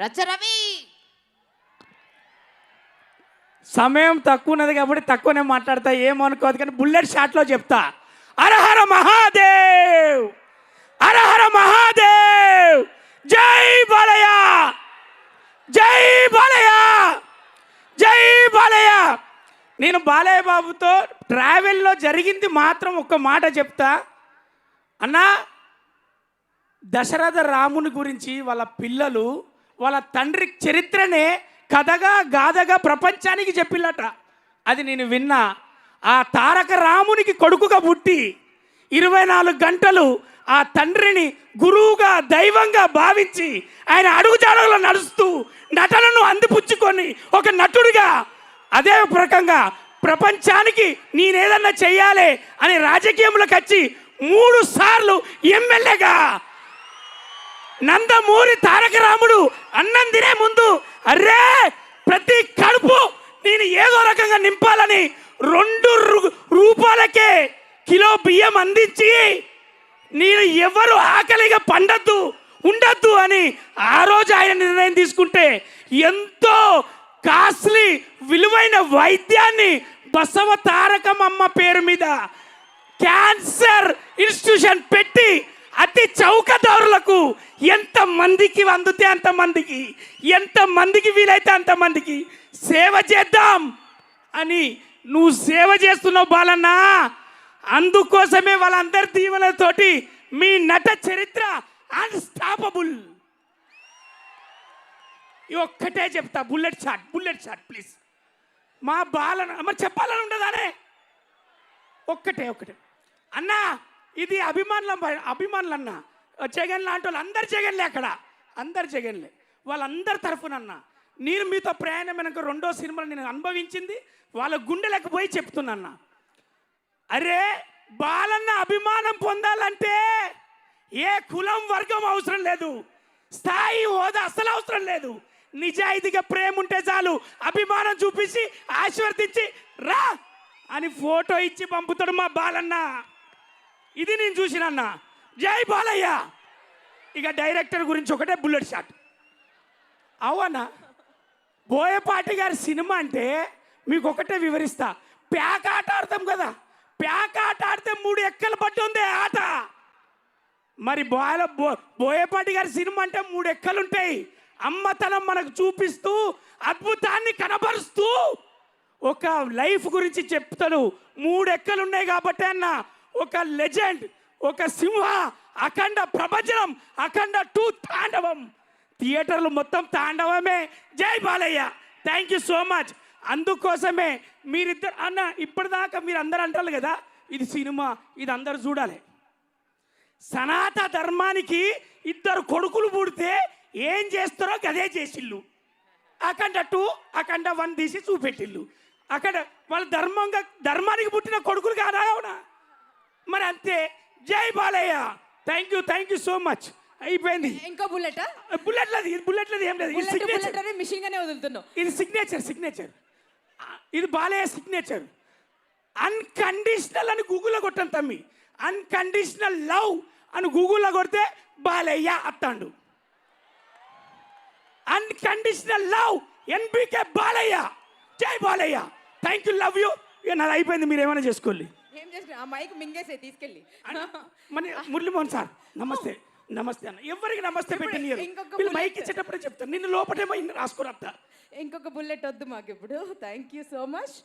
రచరవి సమయం తక్కువ ఉన్నది కాబట్టి తక్కువనే మాట్లాడతా, ఏమనుకోదు. కానీ బుల్లెట్ షాట్లో చెప్తా. హరహర మహాదేవ్, హరహర మహాదేవ్, జై బాలయ్య, జై బాలయ్య, జై బాలయ్య. నేను బాలయ్య బాబుతో ట్రావెల్లో జరిగింది మాత్రం ఒక్క మాట చెప్తా అన్నా. దశరథ రాముని గురించి వాళ్ళ పిల్లలు వాళ్ళ తండ్రి చరిత్రనే కథగా గాథగా ప్రపంచానికి చెప్పిల్లట. అది నేను విన్నా. ఆ తారక రామునికి కొడుకుగా పుట్టి 24 గంటలు ఆ తండ్రిని గురువుగా దైవంగా భావించి ఆయన అడుగుజాడలో నడుస్తూ నటనను అందిపుచ్చుకొని ఒక నటుడిగా అదే ప్రకంగా ప్రపంచానికి నేనేదన్నా చెయ్యాలి అని రాజకీయంలోకి వచ్చి 3 సార్లు ఎమ్మెల్యేగా నందమూరి తారక రాముడు అన్నం తినే ముందు అరే ప్రతి కడుపు నేను ఏదో రకంగా నింపాలని 2 రూపాయలకే కిలో బియ్యం అందించి నేను ఎవరు ఆకలిగా పండద్దు ఉండద్దు అని ఆ రోజు ఆయన నిర్ణయం తీసుకుంటే ఎంతో కాస్ట్లీ విలువైన వైద్యాన్ని బసవ తారకమ్మ పేరు మీద క్యాన్సర్ ఇన్స్టిట్యూషన్ పెట్టి అతి చౌకదారులకు ఎంతమందికి అందుతే అంతమందికి, ఎంతమందికి వీలైతే అంతమందికి సేవ చేద్దాం అని నువ్వు సేవ చేస్తున్నావు బాలన్న. అందుకోసమే వాళ్ళందరి దీవెనతోటి మీ నట చరిత్ర అన్స్టాపబుల్. ఒక్కటే చెప్తా, బుల్లెట్ షాట్ ప్లీజ్. మా బాలన్న మరి చెప్పాలని ఉండదానే. ఒక్కటే అన్నా, ఇది అభిమానులు అన్న. జగన్ లాంటి వాళ్ళు అందరు జగన్లే, అక్కడ అందరు జగన్లే. వాళ్ళందరి తరఫునన్నా నేను మీతో ప్రయాణమైనాక 2వ సినిమాలు నేను అనుభవించింది వాళ్ళ గుండెలకు పోయి చెప్తున్నా. అరే బాలన్న అభిమానం పొందాలంటే ఏ కులం వర్గం అవసరం లేదు, స్థాయి హోదా అసలు అవసరం లేదు. నిజాయితీగా ప్రేమ ఉంటే చాలు. అభిమానం చూపించి ఆశీర్వదించి రా అని ఫోటో ఇచ్చి పంపుతాడు మా బాలన్న. ఇది నేను చూసినన్నా. జై బాలయ్య. ఇక డైరెక్టర్ గురించి ఒకటే బుల్లెట్ షాట్. అవునా, బోయపాటి గారి సినిమా అంటే మీకు ఒకటే వివరిస్తా. ప్యాక్ ఆట ఆడతాం కదా, ప్యాక్ ఆట ఆడితే 3 ఎక్కలు పట్టి ఉంది ఆట. మరి బోయపాటి గారి సినిమా అంటే 3 ఎక్కలు ఉంటాయి. అమ్మతనం మనకు చూపిస్తూ అద్భుతాన్ని కనబరుస్తూ ఒక లైఫ్ గురించి చెప్తాడు. 3 ఎక్కలు ఉన్నాయి కాబట్టి అన్న ఒక లెజెండ్, ఒక సింహ, అఖండ ప్రభంజనం, అఖండ 2 తాండవం. థియేటర్లు మొత్తం తాండవమే. జై Balayya. Thank you so much. అందుకోసమే మీరిద్దరు అన్న ఇప్పటిదాకా మీరు అందరు అంటారు కదా ఇది సినిమా, ఇది అందరు చూడాలి. సనాతన ధర్మానికి 2 కొడుకులు పుడితే ఏం చేస్తారో గదే చేసిళ్ళు. అఖండ 2, అఖండ 1 తీసి చూపెట్టిళ్ళు. అక్కడ వాళ్ళ ధర్మానికి పుట్టిన కొడుకులు కాదా? అవునా? మరి అంతే. జై Balayya. Thank you so much. అయిపోయింది. ఇంకో బుల్లెట్ బుల్లెట్లది ఏం లేదు. ఇది సిగ్నేచర్. ఇది బాలయ్య సిగ్నేచర్. అన్కండిషనల్ అని గూగుల్లో కొట్టాను తమ్మి. అన్కండిషనల్ లవ్ అని గూగుల్లో కొడితే బాలయ్య అత్తాండు. Unconditional love NBK Balayya. జై Balayya. Thank you, love you. ఇక నాది అయిపోయింది, మీరు ఏమైనా చేసుకోండి. తీసుకెళ్ళి మురళీమోహన్ సార్ నమస్తే అన్న. ఎవరికి నమస్తే పెట్టిన మైక్ ఇచ్చేటప్పుడే చెప్తాను. నిన్ను లోపటేమో రాసుకుని వస్తా. ఇంకొక బుల్లెట్ వద్దు మాకు ఇప్పుడు. Thank you so much.